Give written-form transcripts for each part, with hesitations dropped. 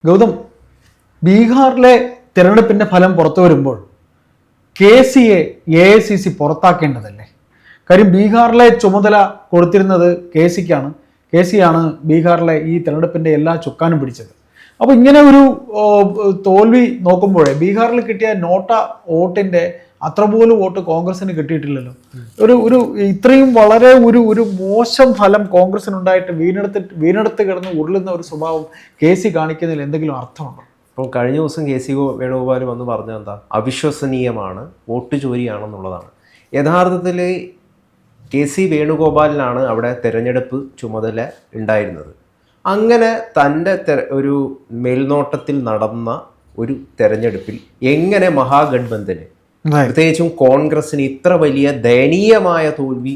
ഗൗതം, ബീഹാറിലെ തിരഞ്ഞെടുപ്പിന്റെ ഫലം പുറത്തു വരുമ്പോൾ KCയെ പുറത്താക്കേണ്ടതല്ലേ? കാര്യം ബീഹാറിലെ ചുമതല കൊടുത്തിരുന്നത് KCയാണ് ബീഹാറിലെ ഈ തിരഞ്ഞെടുപ്പിന്റെ എല്ലാ ചുക്കാനും പിടിച്ചത്. അപ്പോൾ ഇങ്ങനെ ഒരു തോൽവി നോക്കുമ്പോഴേ ബീഹാറിൽ കിട്ടിയ വോട്ടിന്റെ അത്ര പോലും വോട്ട് കോൺഗ്രസിന് കിട്ടിയിട്ടില്ലല്ലോ. ഒരു ഇത്രയും വളരെ ഒരു മോശം ഫലം കോൺഗ്രസിനുണ്ടായിട്ട് വീണെടുത്ത് കിടന്ന് ഉരുളുന്ന ഒരു സ്വഭാവം KC കാണിക്കുന്നതിൽ എന്തെങ്കിലും അർത്ഥമുണ്ടോ? അപ്പോൾ കഴിഞ്ഞ ദിവസം KC വേണുഗോപാൽ വന്ന് പറഞ്ഞത് എന്താ? അവിശ്വസനീയമാണ്, വോട്ട് ചോരിയാണെന്നുള്ളതാണ്. യഥാർത്ഥത്തിൽ KC വേണുഗോപാലിനാണ് അവിടെ തെരഞ്ഞെടുപ്പ് ചുമതല ഉണ്ടായിരുന്നത്. അങ്ങനെ തൻ്റെ ഒരു മേൽനോട്ടത്തിൽ നടന്ന ഒരു തെരഞ്ഞെടുപ്പിൽ എങ്ങനെ മഹാഗഡ്ബന്ധന്, പ്രത്യേകിച്ചും കോൺഗ്രസിന് ഇത്ര വലിയ ദയനീയമായ തോൽവി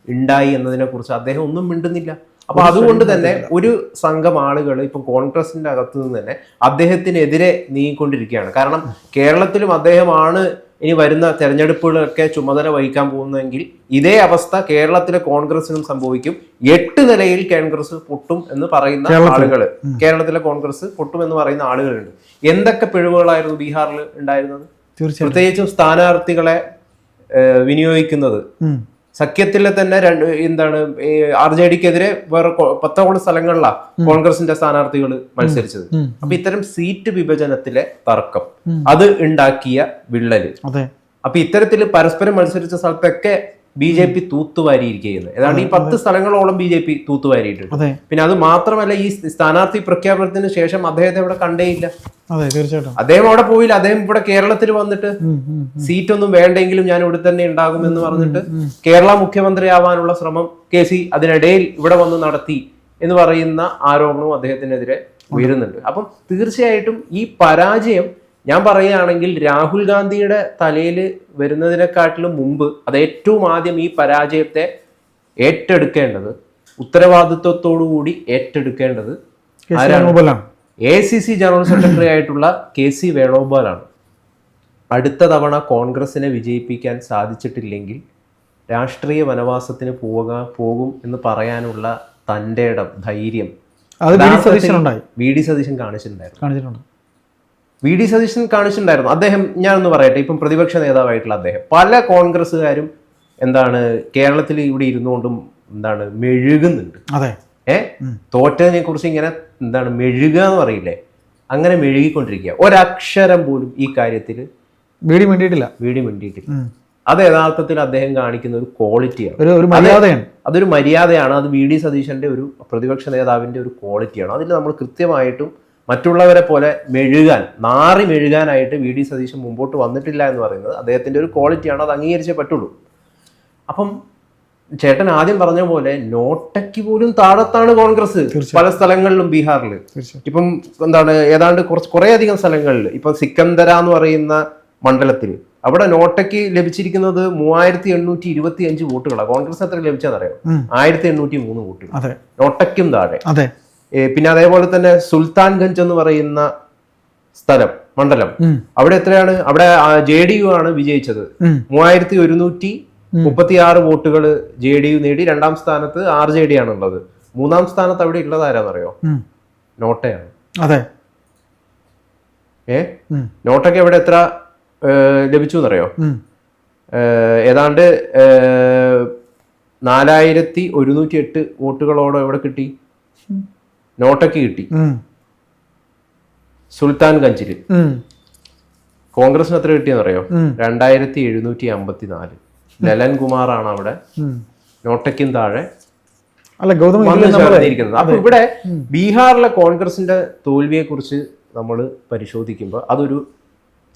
ഉണ്ടായി എന്നതിനെ കുറിച്ച് അദ്ദേഹം ഒന്നും മിണ്ടുന്നില്ല. അപ്പൊ അതുകൊണ്ട് തന്നെ ഒരു സംഘം ആളുകൾ ഇപ്പൊ കോൺഗ്രസിന്റെ അകത്തു നിന്ന് തന്നെ അദ്ദേഹത്തിനെതിരെ നീങ്ങിക്കൊണ്ടിരിക്കുകയാണ്. കാരണം കേരളത്തിലും അദ്ദേഹമാണ് ഇനി വരുന്ന തെരഞ്ഞെടുപ്പുകളൊക്കെ ചുമതല വഹിക്കാൻ പോകുന്നതെങ്കിൽ ഇതേ അവസ്ഥ കേരളത്തിലെ കോൺഗ്രസിനും സംഭവിക്കും. 8 നിലയിൽ കോൺഗ്രസ് പൊട്ടും എന്ന് പറയുന്ന ആളുകൾ, കേരളത്തിലെ കോൺഗ്രസ് പൊട്ടും എന്ന് പറയുന്ന ആളുകളുണ്ട്. എന്തൊക്കെ പിഴവുകളായിരുന്നു ബീഹാറിൽ ഉണ്ടായിരുന്നത്? പ്രത്യേകിച്ചും സ്ഥാനാർത്ഥികളെ വിനിയോഗിക്കുന്നത്. സഖ്യത്തിലെ തന്നെ RJDക്കെതിരെ വേറെ 10 സ്ഥലങ്ങളിലാണ് കോൺഗ്രസിന്റെ സ്ഥാനാർത്ഥികൾ മത്സരിച്ചത്. അപ്പൊ ഇത്തരം സീറ്റ് വിഭജനത്തിലെ തർക്കം, അത് ഉണ്ടാക്കിയ വിള്ളല്. അപ്പൊ ഇത്തരത്തിൽ പരസ്പരം മത്സരിച്ച സ്ഥലത്തൊക്കെ BJP തൂത്തുവാരിയിരിക്കുന്നത്. ഏതാണ്ട് ഈ 10 സ്ഥലങ്ങളോളം BJP തൂത്തുവാരിയിട്ടുണ്ട്. പിന്നെ അത് മാത്രമല്ല, ഈ സ്ഥാനാർത്ഥി പ്രഖ്യാപനത്തിന് ശേഷം അദ്ദേഹത്തെ ഇവിടെ കണ്ടേയില്ല. അദ്ദേഹം അവിടെ പോയില്ല. അദ്ദേഹം ഇവിടെ കേരളത്തിൽ വന്നിട്ട് സീറ്റൊന്നും വേണ്ടെങ്കിലും ഞാൻ ഇവിടെ തന്നെ ഉണ്ടാകും എന്ന് പറഞ്ഞിട്ട് കേരള മുഖ്യമന്ത്രിയാവാനുള്ള ശ്രമം KC അതിനിടയിൽ ഇവിടെ വന്ന് നടത്തി എന്ന് പറയുന്ന ആരോപണവും അദ്ദേഹത്തിനെതിരെ ഉയരുന്നുണ്ട്. അപ്പം തീർച്ചയായിട്ടും ഈ പരാജയം, ഞാൻ പറയുകയാണെങ്കിൽ രാഹുൽ ഗാന്ധിയുടെ തലയിൽ വരുന്നതിനെക്കാട്ടിലും മുമ്പ് അത് ഏറ്റവും ആദ്യം ഈ പരാജയത്തെ ഏറ്റെടുക്കേണ്ടത്, ഉത്തരവാദിത്വത്തോടുകൂടി ഏറ്റെടുക്കേണ്ടത് ACC ജനറൽ സെക്രട്ടറി ആയിട്ടുള്ള KC വേണുഗോപാലാണ്. അടുത്ത തവണ കോൺഗ്രസിനെ വിജയിപ്പിക്കാൻ സാധിച്ചിട്ടില്ലെങ്കിൽ രാഷ്ട്രീയ വനവാസത്തിന് പോകും എന്ന് പറയാനുള്ള തൻ്റെ ധൈര്യം VD സതീശൻ കാണിച്ചിട്ടുണ്ടായിരുന്നു. VD സതീശൻ കാണിച്ചിട്ടുണ്ടായിരുന്നു. അദ്ദേഹം, ഞാനൊന്ന് പറയട്ടെ, ഇപ്പം പ്രതിപക്ഷ നേതാവായിട്ടുള്ള അദ്ദേഹം പല കോൺഗ്രസ്സുകാരും കേരളത്തിൽ ഇവിടെ ഇരുന്നുകൊണ്ടും മെഴുകുന്നുണ്ട്. തോറ്റതിനെ കുറിച്ച് ഇങ്ങനെ മെഴുകുക എന്ന് പറയില്ലേ, അങ്ങനെ മെഴുകിക്കൊണ്ടിരിക്കുക. ഒരക്ഷരം പോലും ഈ കാര്യത്തിൽ വീടി മിണ്ടിയിട്ടില്ല. അത് യഥാർത്ഥത്തിൽ അദ്ദേഹം കാണിക്കുന്ന ഒരു ക്വാളിറ്റിയാണ്, അതൊരു മര്യാദയാണ്. അത് VD സതീശന്റെ ഒരു പ്രതിപക്ഷ നേതാവിന്റെ ഒരു ക്വാളിറ്റിയാണ്. അതിൽ നമ്മൾ കൃത്യമായിട്ടും മറ്റുള്ളവരെ പോലെ നാറി മെഴുകാനായിട്ട് VD സതീശൻ മുമ്പോട്ട് വന്നിട്ടില്ല എന്ന് പറയുന്നത് അദ്ദേഹത്തിന്റെ ഒരു ക്വാളിറ്റിയാണ്. അത് അംഗീകരിച്ചേ പറ്റുള്ളൂ. അപ്പം ചേട്ടൻ ആദ്യം പറഞ്ഞ പോലെ നോട്ടയ്ക്ക് പോലും താഴത്താണ് കോൺഗ്രസ് പല സ്ഥലങ്ങളിലും ബീഹാറിൽ. ഇപ്പം ഏതാണ്ട് കുറേ അധികം സ്ഥലങ്ങളിൽ, ഇപ്പൊ സിക്കന്ദര എന്ന് പറയുന്ന മണ്ഡലത്തിൽ അവിടെ നോട്ടയ്ക്ക് ലഭിച്ചിരിക്കുന്നത് 3825 വോട്ടുകളാണ്. കോൺഗ്രസ് എത്ര ലഭിച്ചതെന്നറിയാം? 1803 വോട്ടുകൾ നോട്ടയ്ക്കും താഴെ. പിന്നെ അതേപോലെ തന്നെ സുൽത്താൻഗഞ്ച് എന്ന് പറയുന്ന മണ്ഡലം, അവിടെ എത്രയാണ്? അവിടെ JDU ആണ് വിജയിച്ചത്. 3136 വോട്ടുകൾ JDU നേടി. 2ാം സ്ഥാനത്ത് RJD ആണുള്ളത്. 3ാം സ്ഥാനത്ത് അവിടെ ഉള്ളത് ആരാന്നറിയോ? നോട്ടയാണ്. നോട്ടയ്ക്ക് അവിടെ എത്ര ലഭിച്ചു എന്നറിയോ? ഏതാണ്ട് 4108 വോട്ടുകളോടെ എവിടെ കിട്ടി? നോട്ടയ്ക്ക് കിട്ടി. സുൽത്താൻഗഞ്ചില് കോൺഗ്രസിന് എത്ര കിട്ടിയെന്നറിയോ? 2754. ലലൻ കുമാറാണ് അവിടെ നോട്ടയ്ക്കും താഴെ ചേർന്നിരിക്കുന്നത്. അപ്പൊ ഇവിടെ ബീഹാറിലെ കോൺഗ്രസിന്റെ തോൽവിയെ കുറിച്ച് നമ്മൾ പരിശോധിക്കുമ്പോൾ അതൊരു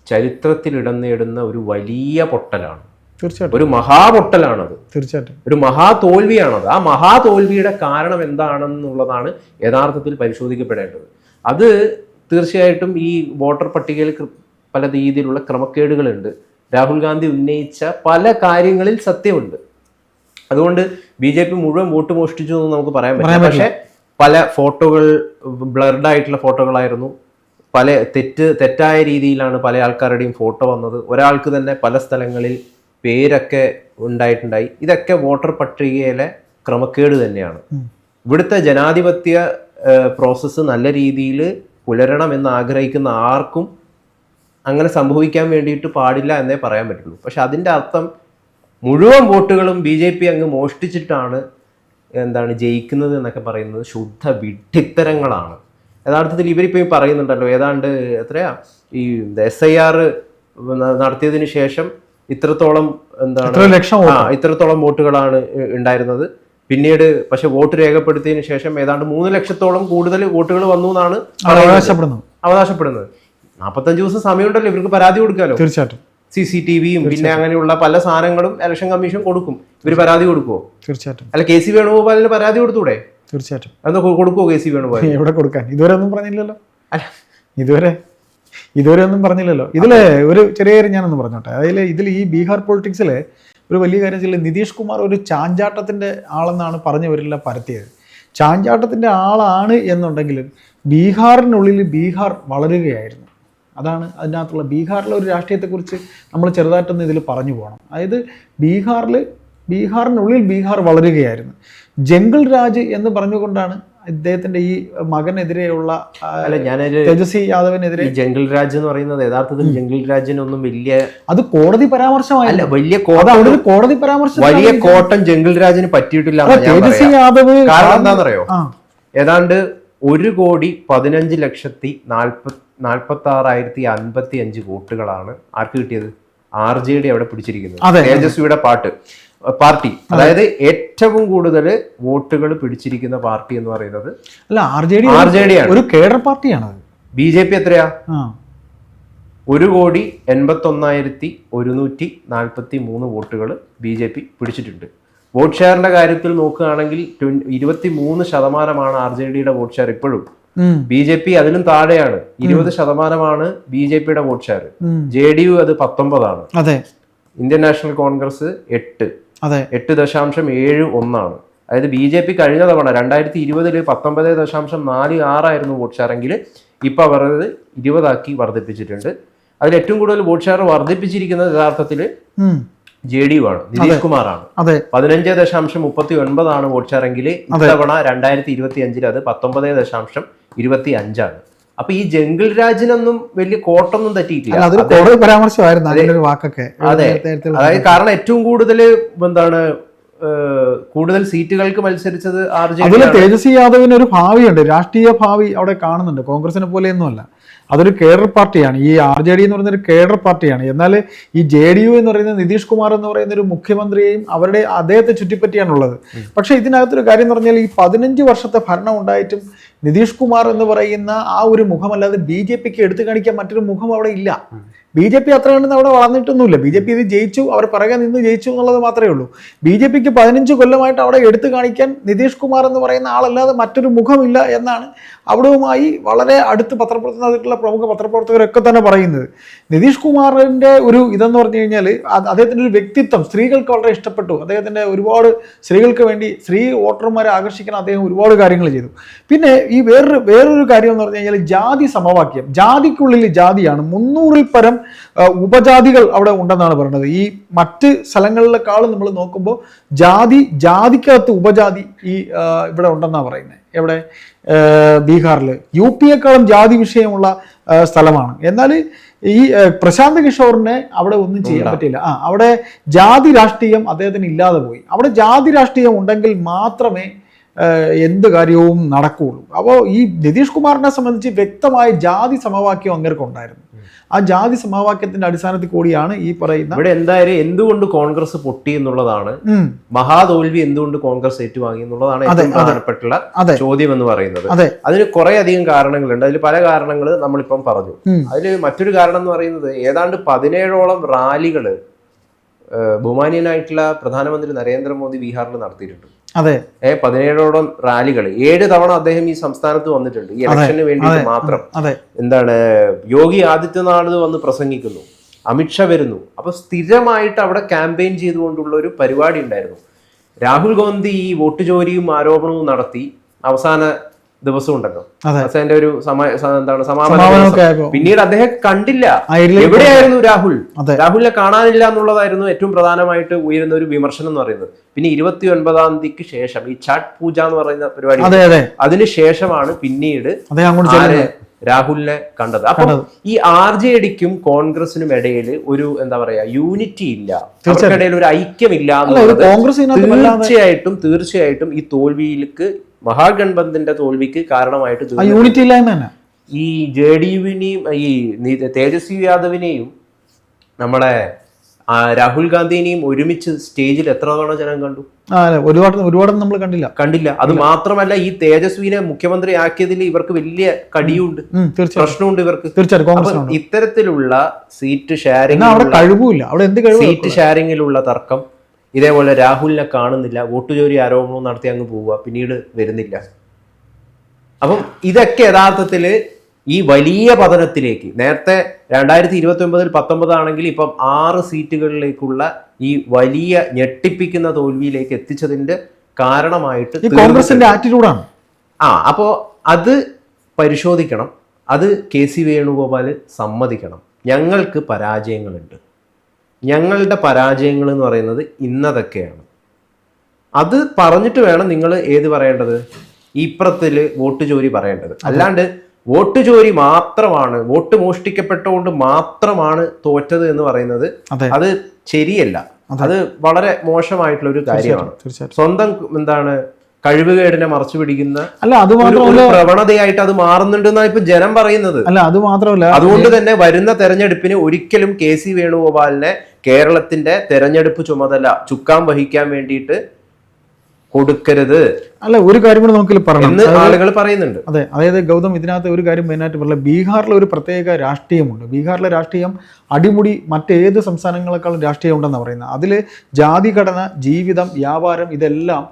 ചരിത്രത്തിൽ ഇടം നേടുന്ന ഒരു വലിയ പൊട്ടലാണ്. ഒരു മഹാപൊട്ടലാണത്. തീർച്ചയായിട്ടും ഒരു മഹാതോൽവിയാണത്. ആ മഹാതോൽവിയുടെ കാരണം എന്താണെന്നുള്ളതാണ് യഥാർത്ഥത്തിൽ പരിശോധിക്കപ്പെടേണ്ടത്. അത് തീർച്ചയായിട്ടും ഈ വോട്ടർ പട്ടികയിൽ പല രീതിയിലുള്ള ക്രമക്കേടുകളുണ്ട്. രാഹുൽ ഗാന്ധി ഉന്നയിച്ച പല കാര്യങ്ങളിൽ സത്യമുണ്ട്. അതുകൊണ്ട് BJP മുഴുവൻ വോട്ട് മോഷ്ടിച്ചു എന്ന് നമുക്ക് പറയാൻ പറ്റില്ല. പക്ഷെ പല ഫോട്ടോകൾ ബ്ലർഡ് ആയിട്ടുള്ള ഫോട്ടോകളായിരുന്നു. പല തെറ്റായ രീതിയിലാണ് പല ആൾക്കാരുടെയും ഫോട്ടോ വന്നത്. ഒരാൾക്ക് തന്നെ പല സ്ഥലങ്ങളിൽ പേരൊക്കെ ഉണ്ടായിട്ടുണ്ടായി. ഇതൊക്കെ വോട്ടർ പട്ടികയിലെ ക്രമക്കേട് തന്നെയാണ്. ഇവിടുത്തെ ജനാധിപത്യ പ്രോസസ്സ് നല്ല രീതിയിൽ പുലരണമെന്ന് ആഗ്രഹിക്കുന്ന ആർക്കും അങ്ങനെ സംഭവിക്കാൻ വേണ്ടിയിട്ട് പാടില്ല എന്നേ പറയാൻ പറ്റുള്ളൂ. പക്ഷെ അതിൻ്റെ അർത്ഥം മുഴുവൻ വോട്ടുകളും BJP അങ്ങ് മോഷ്ടിച്ചിട്ടാണ് ജയിക്കുന്നത് എന്നൊക്കെ പറയുന്നത് ശുദ്ധ വിഡ്ഢിത്തരങ്ങളാണ്. യഥാർത്ഥത്തിൽ ഇവരിപ്പോൾ ഈ പറയുന്നുണ്ടല്ലോ, ഏതാണ്ട് എത്രയാ ഈ SIR നടത്തിയതിന് ശേഷം ഇത്രത്തോളം ഇത്രത്തോളം വോട്ടുകളാണ് ഉണ്ടായിരുന്നത്. പിന്നീട് പക്ഷെ വോട്ട് രേഖപ്പെടുത്തിയതിനു ശേഷം ഏതാണ്ട് 3 ലക്ഷത്തോളം കൂടുതൽ വോട്ടുകൾ വന്നു എന്നാണ് അവകാശപ്പെടുന്നത്. 45 ദിവസം സമയമുണ്ടല്ലോ ഇവർക്ക് പരാതി കൊടുക്കാമല്ലോ. തീർച്ചയായിട്ടും CCTVയും പിന്നെ അങ്ങനെയുള്ള പല സാധനങ്ങളും ഇലക്ഷൻ കമ്മീഷൻ കൊടുക്കും. ഇവർ പരാതി കൊടുക്കുവോ? തീർച്ചയായിട്ടും. അല്ല, KC വേണുഗോപാലിന് പരാതി കൊടുത്തൂടെ? തീർച്ചയായിട്ടും. എന്താ കൊടുക്കുവോ KC വേണുഗോപാൽ? എവിടെ കൊടുക്കാൻ? ഇതുവരെ ഒന്നും പറഞ്ഞില്ലല്ലോ. ഇതുവരെ ഒന്നും പറഞ്ഞില്ലല്ലോ. ഇതില് ഒരു ചെറിയ ഞാനൊന്ന് പറഞ്ഞോട്ടെ. ഇതിൽ ഈ ബീഹാർ പൊളിറ്റിക്സിലെ ഒരു വലിയ കാര്യം വെച്ചാൽ നിതീഷ് കുമാർ ഒരു ചാഞ്ചാട്ടത്തിന്റെ ആളെന്നാണ് പറഞ്ഞവരെല്ലാം പരത്തിയത്. ചാഞ്ചാട്ടത്തിന്റെ ആളാണ് എന്നുണ്ടെങ്കിലും ബീഹാറിനുള്ളിൽ ബീഹാർ വളരുകയായിരുന്നു. അതാണ് അതിനകത്തുള്ള ബീഹാറിലെ ഒരു രാഷ്ട്രീയത്തെക്കുറിച്ച് നമ്മൾ ചെറുതായിട്ടൊന്ന് ഇതിൽ പറഞ്ഞു പോകണം. അതായത് ബീഹാറിനുള്ളിൽ ബീഹാർ വളരുകയായിരുന്നു. ജംഗിൾ രാജ് എന്ന് പറഞ്ഞുകൊണ്ടാണ് ഇദ്ദേഹത്തിന്റെ ഈ മകനെതിരെയുള്ള തേജസ്വി യാദവിനെതിരെ ജംഗിൾ രാജ് എന്ന് പറയുന്നത് യഥാർത്ഥത്തിൽ ജംഗിൾ രാജിനൊന്നും വലിയ അത് കോടതി പരാമർശമല്ല. കോടതി പരാമർശം വലിയ കോട്ടം ജംഗിൾ രാജിന് പറ്റിയിട്ടില്ല. തേജസ്വി യാദവ് കാരണം എന്താണെന്നറിയോ? ഏതാണ്ട് 1,40,46,055 വോട്ടുകളാണ് ആർക്ക് കിട്ടിയത്? RJD അവിടെ പിടിച്ചിരിക്കുന്നത്. തേജസ്വിയുടെ പാർട്ടി, അതായത് ഏറ്റവും കൂടുതൽ വോട്ടുകൾ പിടിച്ചിരിക്കുന്ന പാർട്ടി എന്ന് പറയുന്നത് RJD ആണ്. ഒരു കേഡർ പാർട്ടിയാണ്. BJP എത്രയാ? 1,81,143 വോട്ടുകൾ BJP പിടിച്ചിട്ടുണ്ട്. വോട്ട് ഷെയറിന്റെ കാര്യത്തിൽ നോക്കുകയാണെങ്കിൽ 23% RJDയുടെ വോട്ട് ഷെയർ ഇപ്പോഴും. BJP അതിലും താഴെയാണ്. 20% BJPയുടെ വോട്ട് ഷെയർ. JDU അത് 19%. Indian national Congress 8.71%. അതായത് BJP കഴിഞ്ഞ തവണ 2020 19.46 വോട്ട് ഷെയർ എങ്കിൽ ഇപ്പൊ അവർ 20 വർദ്ധിപ്പിച്ചിട്ടുണ്ട്. അതിൽ ഏറ്റവും കൂടുതൽ വോട്ട് ഷെയർ വർദ്ധിപ്പിച്ചിരിക്കുന്നത് യഥാർത്ഥത്തിൽ JDU ആണ്, നിതീഷ് കുമാറാണ്. 15.39 വോട്ട് ഷെയർ എങ്കിൽ ഇത്തവണ 2025 അത് 19.25. അപ്പൊ ഈ ജംഗിൾ രാജിനൊന്നും വലിയ കോട്ടൊന്നും തട്ടിയിട്ടില്ല. അതെ, അതായത് കാരണം ഏറ്റവും കൂടുതൽ കൂടുതൽ സീറ്റുകൾക്ക് മത്സരിച്ചത് RJD. തേജസ്വി യാദവിന് ഒരു ഭാവിയുണ്ട്, രാഷ്ട്രീയ ഭാവി അവിടെ കാണുന്നുണ്ട്. കോൺഗ്രസിനെ പോലെയൊന്നുമല്ല, അതൊരു കേഡർ പാർട്ടിയാണ്. ഈ RJD എന്ന് പറയുന്ന ഒരു കേഡർ പാർട്ടിയാണ്. എന്നാൽ ഈ JDU എന്ന് പറയുന്നത് നിതീഷ് കുമാർ എന്ന് പറയുന്ന ഒരു മുഖ്യമന്ത്രിയെയും അദ്ദേഹത്തെ ചുറ്റിപ്പറ്റിയാണുള്ളത്. പക്ഷെ ഇതിനകത്തൊരു കാര്യം എന്ന് പറഞ്ഞാൽ ഈ 15 വർഷത്തെ ഭരണം ഉണ്ടായിട്ടും നിതീഷ് കുമാർ എന്ന് പറയുന്ന ആ ഒരു മുഖമല്ലാതെ BJPക്ക് എടുത്തു കാണിക്കാൻ മറ്റൊരു മുഖം അവിടെ ഇല്ല. BJP അത്ര കണ്ടെന്ന് അവിടെ വളർന്നിട്ടൊന്നുമില്ല. BJP ഇത് ജയിച്ചു, അവർ പിറകെ നിന്ന് ജയിച്ചു എന്നുള്ളത് മാത്രമേ ഉള്ളൂ. BJPക്ക് 15 കൊല്ലമായിട്ട് അവിടെ എടുത്തു കാണിക്കാൻ നിതീഷ് കുമാർ എന്ന് പറയുന്ന ആളല്ലാതെ മറ്റൊരു മുഖമില്ല എന്നാണ് അവിടവുമായി വളരെ അടുത്ത് പത്രപ്രവർത്തനത്തിലുള്ള പ്രമുഖ പത്രപ്രവർത്തകരൊക്കെ തന്നെ പറയുന്നത്. നിതീഷ് കുമാറിന്റെ ഒരു ഇതെന്ന് പറഞ്ഞു കഴിഞ്ഞാൽ അദ്ദേഹത്തിന്റെ ഒരു വ്യക്തിത്വം സ്ത്രീകൾക്ക് വളരെ ഇഷ്ടപ്പെട്ടു. അദ്ദേഹത്തിന്റെ ഒരുപാട് സ്ത്രീകൾക്ക് വേണ്ടി സ്ത്രീ വോട്ടർമാരെ ആകർഷിക്കാൻ അദ്ദേഹം ഒരുപാട് കാര്യങ്ങൾ ചെയ്തു. പിന്നെ ഈ വേറൊരു കാര്യം എന്ന് പറഞ്ഞു കഴിഞ്ഞാൽ ജാതി സമവാക്യം. ജാതിക്കുള്ളിൽ ജാതിയാണ്. 300-ൽ പരം ഉപജാതികൾ അവിടെ ഉണ്ടെന്നാണ് പറയുന്നത്. ഈ മറ്റ് സ്ഥലങ്ങളിലേക്കാളും നമ്മൾ നോക്കുമ്പോൾ ജാതിക്കകത്ത് ഉപജാതി ഇവിടെ ഉണ്ടെന്നാണ് പറയുന്നത്. എവിടെ? ബീഹാറിൽ. UPയെക്കാളും ജാതി വിഷയമുള്ള സ്ഥലമാണ്. എന്നാൽ ഈ പ്രശാന്ത് കിഷോറിനെ അവിടെ ഒന്നും ചെയ്യാൻ പറ്റില്ല. അവിടെ ജാതി രാഷ്ട്രീയം അദ്ദേഹത്തിന് ഇല്ലാതെ പോയി. അവിടെ ജാതി രാഷ്ട്രീയം ഉണ്ടെങ്കിൽ മാത്രമേ എന്ത് കാര്യവും നടക്കുകയുള്ളൂ. അപ്പോൾ ഈ നിതീഷ് കുമാറിനെ സംബന്ധിച്ച് വ്യക്തമായ ജാതി സമവാക്യം അങ്ങേർക്കുണ്ടായിരുന്നു. ആ ജാതി സമവാക്യത്തിന്റെ അടിസ്ഥാനത്തിൽ കൂടിയാണ് ഈ പറയുന്ന ഇവിടെ എന്തായാലും എന്തുകൊണ്ട് കോൺഗ്രസ് പൊട്ടി എന്നുള്ളതാണ്, മഹാതോൽവി എന്തുകൊണ്ട് കോൺഗ്രസ് ഏറ്റുവാങ്ങി എന്നുള്ളതാണ് ഏറ്റവും പ്രധാനപ്പെട്ടുള്ള ചോദ്യം എന്ന് പറയുന്നത്. അതിന് കുറെ അധികം കാരണങ്ങളുണ്ട്. അതിൽ പല കാരണങ്ങൾ നമ്മളിപ്പം പറഞ്ഞു. അതിൽ മറ്റൊരു കാരണം എന്ന് പറയുന്നത് ഏതാണ്ട് 17ഓളം റാലികള് ബഹുമാനീയനായിട്ടുള്ള പ്രധാനമന്ത്രി നരേന്ദ്രമോദി ബീഹാറിൽ നടത്തിയിട്ടുണ്ട്. 17ഓളം റാലികൾ 7 തവണ അദ്ദേഹം ഈ സംസ്ഥാനത്ത് വന്നിട്ടുണ്ട് ഈ ഇലക്ഷന് വേണ്ടിയിട്ട് മാത്രം. യോഗി ആദിത്യനാഥ് വന്ന് പ്രസംഗിക്കുന്നു, അമിത്ഷാ വരുന്നു. അപ്പൊ സ്ഥിരമായിട്ട് അവിടെ ക്യാമ്പയിൻ ചെയ്തുകൊണ്ടുള്ള ഒരു പരിപാടി ഉണ്ടായിരുന്നു. രാഹുൽ ഗാന്ധി ഈ വോട്ട് ചോരിയും ആരോപണവും നടത്തി അവസാന ദിവസം ഉണ്ടല്ലോ, അതിന്റെ ഒരു സമാപന. പിന്നീട് അദ്ദേഹം കണ്ടില്ല. എവിടെയായിരുന്നു രാഹുലിനെ കാണാനില്ല എന്നുള്ളതായിരുന്നു ഏറ്റവും പ്രധാനമായിട്ട് ഉയരുന്ന ഒരു വിമർശനം എന്ന് പറയുന്നത്. പിന്നെ 29-ാം തീയതിക്ക് ശേഷം ഈ ഛഠ് പൂജ എന്ന് പറയുന്ന പരിപാടി, അതിന് ശേഷമാണ് പിന്നീട് രാഹുലിനെ കണ്ടത്. അപ്പൊ ഈ RJDക്കും കോൺഗ്രസിനും ഇടയിൽ ഒരു എന്താ പറയാ യൂണിറ്റി ഇല്ല, അവർക്കിടയിൽ ഒരു ഐക്യമില്ല എന്നുള്ളത് തീർച്ചയായിട്ടും ഈ തോൽവിയിലേക്ക്, മഹാഗൺബന്ധിന്റെ തോൽവിക്ക് കാരണമായിട്ട് യൂണിറ്റി ഇല്ലായ്മ തന്നെ. ഈ JDUവിനെയും ഈ തേജസ്വി യാദവിനെയും നമ്മുടെ രാഹുൽ ഗാന്ധിനെയും ഒരുമിച്ച് സ്റ്റേജിൽ എത്ര തവണ ജനം കണ്ടു? ഒരുപാട് നമ്മൾ കണ്ടില്ല. അത് മാത്രമല്ല, ഈ തേജസ്വിനെ മുഖ്യമന്ത്രി ആക്കിയതിൽ ഇവർക്ക് വലിയ കടിയുണ്ട്, പ്രശ്നമുണ്ട് ഇവർക്ക്. തീർച്ചയായിട്ടും ഇത്തരത്തിലുള്ള സീറ്റ് ഷെയറിംഗിലുള്ള തർക്കം, ഇതേപോലെ രാഹുലിനെ കാണുന്നില്ല, വോട്ടുചോരി ആരോപണം നടത്തി അങ്ങ് പോവുക, പിന്നീട് വരുന്നില്ല. അപ്പം ഇതൊക്കെ യഥാർത്ഥത്തില് ഈ വലിയ പതനത്തിലേക്ക്, നേരത്തെ 2029 19 ആണെങ്കിൽ ഇപ്പം 6 സീറ്റുകളിലേക്കുള്ള ഈ വലിയ ഞെട്ടിപ്പിക്കുന്ന തോൽവിയിലേക്ക് എത്തിച്ചതിന്റെ കാരണമായിട്ട് കോൺഗ്രസിന്റെ ആറ്റിറ്റ്യൂഡാണ്. അപ്പോ അത് പരിശോധിക്കണം. അത് KC വേണുഗോപാൽ സമ്മതിക്കണം. ഞങ്ങൾക്ക് പരാജയങ്ങളുണ്ട്, ഞങ്ങളുടെ പരാജയങ്ങൾ എന്ന് പറയുന്നത് ഇന്നതൊക്കെയാണ്. അത് പറഞ്ഞിട്ട് വേണം നിങ്ങൾ ഏത് പറയേണ്ടത്, ഇപ്പുറത്തില് വോട്ട് ചോരി പറയേണ്ടത്. അല്ലാണ്ട് വോട്ട് ചോരി മാത്രമാണ്, വോട്ട് മോഷ്ടിക്കപ്പെട്ടുകൊണ്ട് മാത്രമാണ് തോറ്റത് എന്ന് പറയുന്നത് അത് ശരിയല്ല. അത് വളരെ മോശമായിട്ടുള്ള ഒരു കാര്യമാണ്. സ്വന്തം കഴിവുകേടിനെ മറച്ചു പിടിക്കുന്ന ഒരു പ്രവണതയായിട്ട് അത് മാറുന്നുണ്ടെന്നാണ് ഇപ്പൊ ജനം പറയുന്നത്. അത് മാത്രമല്ല, അതുകൊണ്ട് തന്നെ വരുന്ന തെരഞ്ഞെടുപ്പിന് ഒരിക്കലും KC വേണുഗോപാലിനെ കേരളത്തിന്റെ തെരഞ്ഞെടുപ്പ് ചുമതല ചുക്കാൻ വഹിക്കാൻ വേണ്ടിയിട്ട് കൊടുക്കരുത്. ഒരു കാര്യം കൂടെ നമുക്ക് പറഞ്ഞു ആളുകൾ പറയുന്നുണ്ട്. അതായത് ഗൗതം, ഇതിനകത്ത് ഒരു കാര്യം മെയിനായിട്ട് പറഞ്ഞത്, ബീഹാറിലെ ഒരു പ്രത്യേക രാഷ്ട്രീയമുണ്ട്. ബീഹാറിലെ രാഷ്ട്രീയം അടിമുടി മറ്റേത് സംസ്ഥാനങ്ങളെക്കാളും രാഷ്ട്രീയം ഉണ്ടെന്നാണ് പറയുന്നത്. അതിൽ ജാതിഘടന, ജീവിതം, വ്യാപാരം ഇതെല്ലാം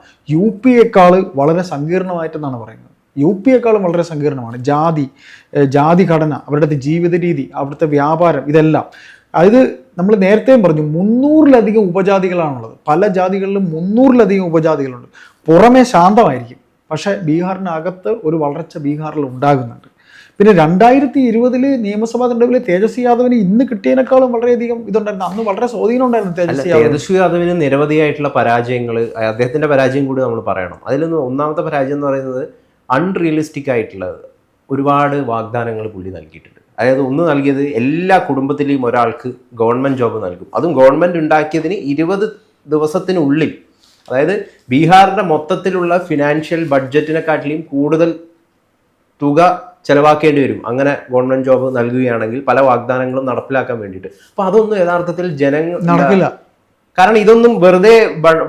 UP-യേക്കാൾ വളരെ സങ്കീർണമായിട്ടെന്നാണ് പറയുന്നത്. UP-യേക്കാളും വളരെ സങ്കീർണമാണ്. ജാതിഘടന, അവരുടെ ജീവിത രീതി, അവിടുത്തെ വ്യാപാരം, ഇതെല്ലാം. അതായത് നമ്മൾ നേരത്തെയും പറഞ്ഞു, 300-ലധികം ഉപജാതികളാണുള്ളത്. പല ജാതികളിലും 300-ലധികം ഉപജാതികളുണ്ട്. പുറമെ ശാന്തമായിരിക്കും, പക്ഷെ ബീഹാറിനകത്ത് ഒരു വളർച്ച ബീഹാറിൽ ഉണ്ടാകുന്നുണ്ട്. പിന്നെ 2020 നിയമസഭാ തെരഞ്ഞെടുപ്പിൽ തേജസ്വി യാദവിന് ഇന്ന് കിട്ടിയതിനേക്കാളും വളരെയധികം ഇതുണ്ടായിരുന്നു. അന്ന് വളരെ സ്വാധീനം ഉണ്ടായിരുന്നു തേജസ്വി യാദവിന്. നിരവധിയായിട്ടുള്ള പരാജയങ്ങൾ, അദ്ദേഹത്തിന്റെ പരാജയം കൂടി നമ്മൾ പറയണം. അതിലൊന്ന് ഒന്നാമത്തെ പരാജയം എന്ന് പറയുന്നത് അൺറിയലിസ്റ്റിക് ആയിട്ടുള്ളത് ഒരുപാട് വാഗ്ദാനങ്ങൾ പുള്ളി നൽകിയിട്ടുണ്ട്. അതായത് ഒന്ന് നൽകിയത് എല്ലാ കുടുംബത്തിലെയും ഒരാൾക്ക് ഗവൺമെന്റ് ജോബ് നൽകും, അതും ഗവൺമെന്റ് ഉണ്ടാക്കിയതിന് 20 ദിവസത്തിനുള്ളിൽ. അതായത് ബീഹാറിന്റെ മൊത്തത്തിലുള്ള ഫിനാൻഷ്യൽ ബഡ്ജറ്റിനെക്കാട്ടിലും കൂടുതൽ തുക ചെലവാക്കേണ്ടി വരും അങ്ങനെ ഗവൺമെന്റ് ജോബ് നൽകുകയാണെങ്കിൽ, പല വാഗ്ദാനങ്ങളും നടപ്പിലാക്കാൻ വേണ്ടിയിട്ട്. അപ്പൊ അതൊന്നും യഥാർത്ഥത്തിൽ ജനങ്ങൾ നടക്കില്ല. കാരണം ഇതൊന്നും വെറുതെ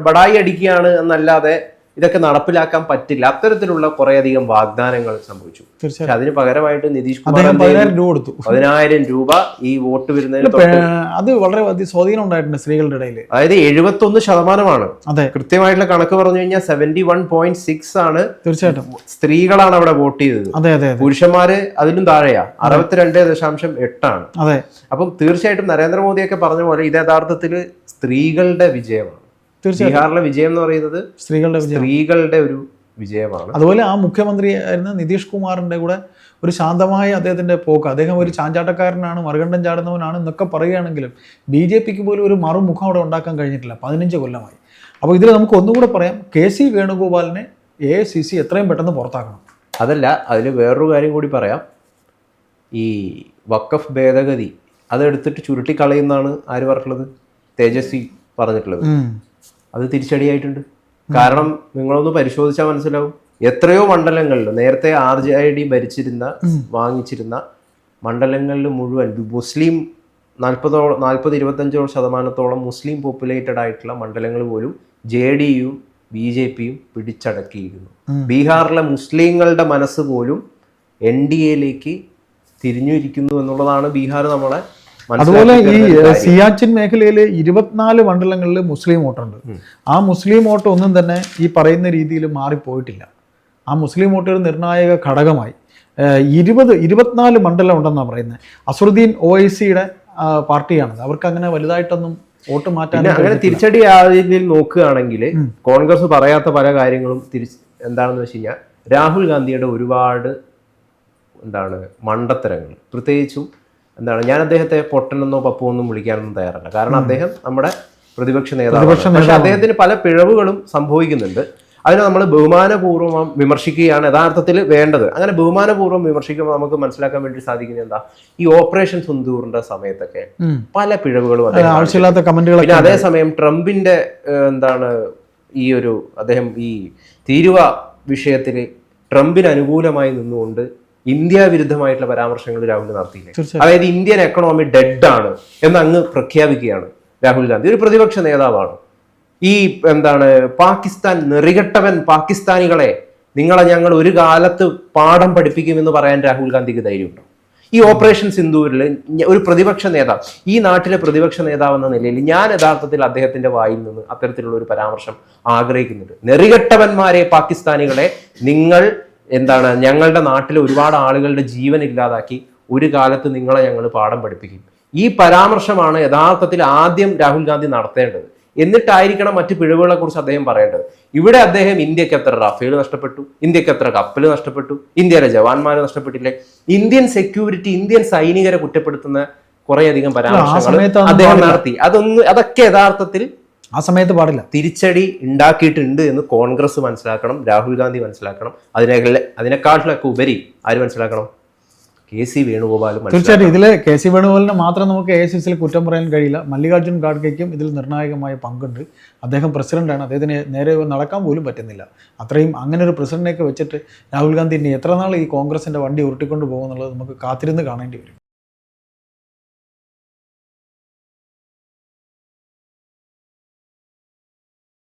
ബടായി അടിക്കുകയാണ് എന്നല്ലാതെ ഇതൊക്കെ നടപ്പിലാക്കാൻ പറ്റില്ല. അത്തരത്തിലുള്ള കുറേയധികം വാഗ്ദാനങ്ങൾ സംഭവിച്ചു. പക്ഷെ അതിന് പകരമായിട്ട് നിതീഷ് കുമാർ 10,000 രൂപ ഈ വോട്ട് വരുന്നതിന് അത് വളരെ സ്വാധീനം ഉണ്ടായിട്ടുണ്ട് സ്ത്രീകളുടെ ഇടയിൽ. അതായത് 71%. അതെ, കൃത്യമായിട്ടുള്ള കണക്ക് പറഞ്ഞു കഴിഞ്ഞാൽ 71.6 ആണ് തീർച്ചയായിട്ടും സ്ത്രീകളാണ് അവിടെ വോട്ട് ചെയ്തത്. അതെ അതെ, പുരുഷന്മാര് അതിലും താഴെയാ, 62.8 ആണ്. അതെ, അപ്പം തീർച്ചയായിട്ടും നരേന്ദ്രമോദിയൊക്കെ പറഞ്ഞ പോലെ ഇത് യഥാർത്ഥത്തിൽ സ്ത്രീകളുടെ വിജയമാണ്. ബീഹാറിലെ വിജയം എന്ന് പറയുന്നത് സ്ത്രീകളുടെ ഒരു വിജയമാണ്. അതുപോലെ ആ മുഖ്യമന്ത്രി ആയിരുന്ന നിതീഷ് കുമാറിന്റെ കൂടെ ഒരു ശാന്തമായ അദ്ദേഹത്തിന്റെ പോക്ക്, അദ്ദേഹം ഒരു ചാഞ്ചാട്ടക്കാരനാണ്, മറുകണ്ഠം ചാടുന്നവനാണ് എന്നൊക്കെ പറയുകയാണെങ്കിലും BJPക്ക് പോലും ഒരു മറുമുഖം അവിടെ ഉണ്ടാക്കാൻ കഴിഞ്ഞിട്ടില്ല 15 കൊല്ലമായി. അപ്പോൾ ഇതിൽ നമുക്ക് ഒന്നുകൂടെ പറയാം, KC വേണുഗോപാലിനെ AICC എത്രയും പെട്ടെന്ന് പുറത്താക്കണം. അതല്ല, അതിൽ വേറൊരു കാര്യം കൂടി പറയാം. ഈ വഖഫ് ഭേദഗതി അതെടുത്തിട്ട് ചുരുട്ടിക്കളയുന്നതാണ് ആര് പറഞ്ഞിട്ടുള്ളത്? തേജസ്വി പറഞ്ഞിട്ടുള്ളത്. അത് തിരിച്ചടിയായിട്ടുണ്ട്. കാരണം നിങ്ങളൊന്ന് പരിശോധിച്ചാൽ മനസ്സിലാവും, എത്രയോ മണ്ഡലങ്ങളിൽ നേരത്തെ RJD ഭരിച്ചിരുന്ന വാങ്ങിച്ചിരുന്ന മണ്ഡലങ്ങളിൽ മുഴുവൻ മുസ്ലിം 40-25% മുസ്ലിം പോപ്പുലേറ്റഡ് ആയിട്ടുള്ള മണ്ഡലങ്ങൾ പോലും JDUവും BJPയും പിടിച്ചടക്കിയിരുന്നു. ബീഹാറിലെ മുസ്ലിങ്ങളുടെ മനസ്സ് പോലും NDAയിലേക്ക് തിരിഞ്ഞിരിക്കുന്നു എന്നുള്ളതാണ് ബീഹാർ നമ്മളെ. അതുപോലെ ഈ സിയാച്ചിൻ മേഖലയിൽ 24 മണ്ഡലങ്ങളിൽ മുസ്ലിം വോട്ടുണ്ട്. ആ മുസ്ലിം വോട്ട് ഒന്നും തന്നെ ഈ പറയുന്ന രീതിയിൽ മാറിപ്പോയിട്ടില്ല. ആ മുസ്ലിം വോട്ട് ഒരു നിർണായക ഘടകമായി 24 മണ്ഡലം ഉണ്ടെന്നാണ് പറയുന്നത്. അസറുദ്ദീൻ OICയുടെ പാർട്ടിയാണത്. അവർക്ക് അങ്ങനെ വലുതായിട്ടൊന്നും വോട്ട് മാറ്റാൻ അങ്ങനെ തിരിച്ചടി നോക്കുകയാണെങ്കിൽ കോൺഗ്രസ് പറയാത്ത പല കാര്യങ്ങളും എന്താണെന്ന് വെച്ച് കഴിഞ്ഞാൽ, രാഹുൽ ഗാന്ധിയുടെ ഒരുപാട് മണ്ടത്തരങ്ങൾ, പ്രത്യേകിച്ചും ഞാൻ അദ്ദേഹത്തെ പൊട്ടനെന്നോ പപ്പുവെന്നും വിളിക്കാനൊന്നും തയ്യാറല്ല. കാരണം അദ്ദേഹം നമ്മുടെ പ്രതിപക്ഷ നേതാവാണ്. പക്ഷെ അദ്ദേഹത്തിന് പല പിഴവുകളും സംഭവിക്കുന്നുണ്ട്. അതിനെ നമ്മൾ ബഹുമാനപൂർവ്വം വിമർശിക്കുകയാണ് യഥാർത്ഥത്തിൽ വേണ്ടത്. അങ്ങനെ ബഹുമാനപൂർവ്വം വിമർശിക്കുമ്പോൾ നമുക്ക് മനസ്സിലാക്കാൻ വേണ്ടി സാധിക്കുന്നത് എന്താ, ഈ ഓപ്പറേഷൻ സിന്ദൂറിന്റെ സമയത്തൊക്കെ പല പിഴവുകളും ആവശ്യമില്ലാത്ത കമന്റുകൾ. പിന്നെ അതേസമയം ട്രംപിന്റെ ഈ ഒരു അദ്ദേഹം ഈ തീരുവ വിഷയത്തിൽ ട്രംപിന് അനുകൂലമായി നിന്നുകൊണ്ട് ഇന്ത്യ വിരുദ്ധമായിട്ടുള്ള പരാമർശങ്ങൾ രാഹുൽ നടത്തിയില്ലേ? അതായത് ഇന്ത്യൻ എക്കണോമി ഡെഡ് ആണ് എന്ന് അങ്ങ് പ്രഖ്യാപിക്കുകയാണ് രാഹുൽ ഗാന്ധി. ഒരു പ്രതിപക്ഷ നേതാവാണ്. ഈ പാകിസ്ഥാൻ നെറികെട്ടവൻ പാകിസ്ഥാനികളെ, നിങ്ങളെ ഞങ്ങൾ ഒരു കാലത്ത് പാഠം പഠിപ്പിക്കുമെന്ന് പറയാൻ രാഹുൽ ഗാന്ധിക്ക് ധൈര്യമുണ്ടോ? ഈ ഓപ്പറേഷൻ സിന്ദൂരിൽ ഒരു പ്രതിപക്ഷ നേതാവ്, ഈ നാട്ടിലെ പ്രതിപക്ഷ നേതാവ് എന്ന നിലയിൽ ഞാൻ യഥാർത്ഥത്തിൽ അദ്ദേഹത്തിന്റെ വായിൽ നിന്ന് അത്തരത്തിലുള്ള ഒരു പരാമർശം ആഗ്രഹിക്കുന്നുണ്ട്. നെറികെട്ടവന്മാരെ പാകിസ്ഥാനികളെ, നിങ്ങൾ ഞങ്ങളുടെ നാട്ടിലെ ഒരുപാട് ആളുകളുടെ ജീവൻ ഇല്ലാതാക്കി, ഒരു കാലത്ത് നിങ്ങളെ ഞങ്ങൾ പാഠം പഠിപ്പിക്കും. ഈ പരാമർശമാണ് യഥാർത്ഥത്തിൽ ആദ്യം രാഹുൽ ഗാന്ധി നടത്തേണ്ടത്. എന്നിട്ടായിരിക്കണം മറ്റു പിഴവുകളെ കുറിച്ച് അദ്ദേഹം പറയേണ്ടത്. ഇവിടെ അദ്ദേഹം ഇന്ത്യക്ക് എത്ര റഫേൽ നഷ്ടപ്പെട്ടു, ഇന്ത്യക്ക് എത്ര കപ്പൽ നഷ്ടപ്പെട്ടു, ഇന്ത്യയിലെ ജവാന്മാരെ നഷ്ടപ്പെട്ടില്ലേ, ഇന്ത്യൻ സെക്യൂരിറ്റി, ഇന്ത്യൻ സൈനികരെ കുറ്റപ്പെടുത്തുന്ന കുറേയധികം പരാമർശങ്ങൾ അദ്ദേഹം നടത്തി. അതൊക്കെ യഥാർത്ഥത്തിൽ ആ സമയത്ത് പാടില്ല. തിരിച്ചടി ഉണ്ടാക്കിയിട്ടുണ്ട് എന്ന് കോൺഗ്രസ് മനസ്സിലാക്കണം, രാഹുൽ ഗാന്ധി മനസ്സിലാക്കണം. അതിനേക്കാളിലൊക്കെ ഉപരി ആര് മനസ്സിലാക്കണം? കെ സി വേണുഗോപാലും. തീർച്ചയായിട്ടും ഇതിൽ കെ സി വേണുഗോപാലിനെ മാത്രം നമുക്ക് AICCയിൽ കുറ്റം പറയാൻ കഴിയില്ല. മല്ലികാർജ്ജുൻ ഖാർഗെയ്ക്കും ഇതിൽ നിർണായകമായ പങ്കുണ്ട്. അദ്ദേഹം പ്രസിഡന്റാണ്, അദ്ദേഹത്തിന് നേരെ നടക്കാൻ പോലും പറ്റുന്നില്ല. അത്രയും അങ്ങനെ ഒരു പ്രസിഡന്റിനെയൊക്കെ വെച്ചിട്ട് രാഹുൽ ഗാന്ധി ഇനി എത്ര നാൾ ഈ കോൺഗ്രസിന്റെ വണ്ടി ഉരുട്ടിക്കൊണ്ട് പോകുമെന്നുള്ളത് നമുക്ക് കാത്തിരുന്ന് കാണേണ്ടി വരും.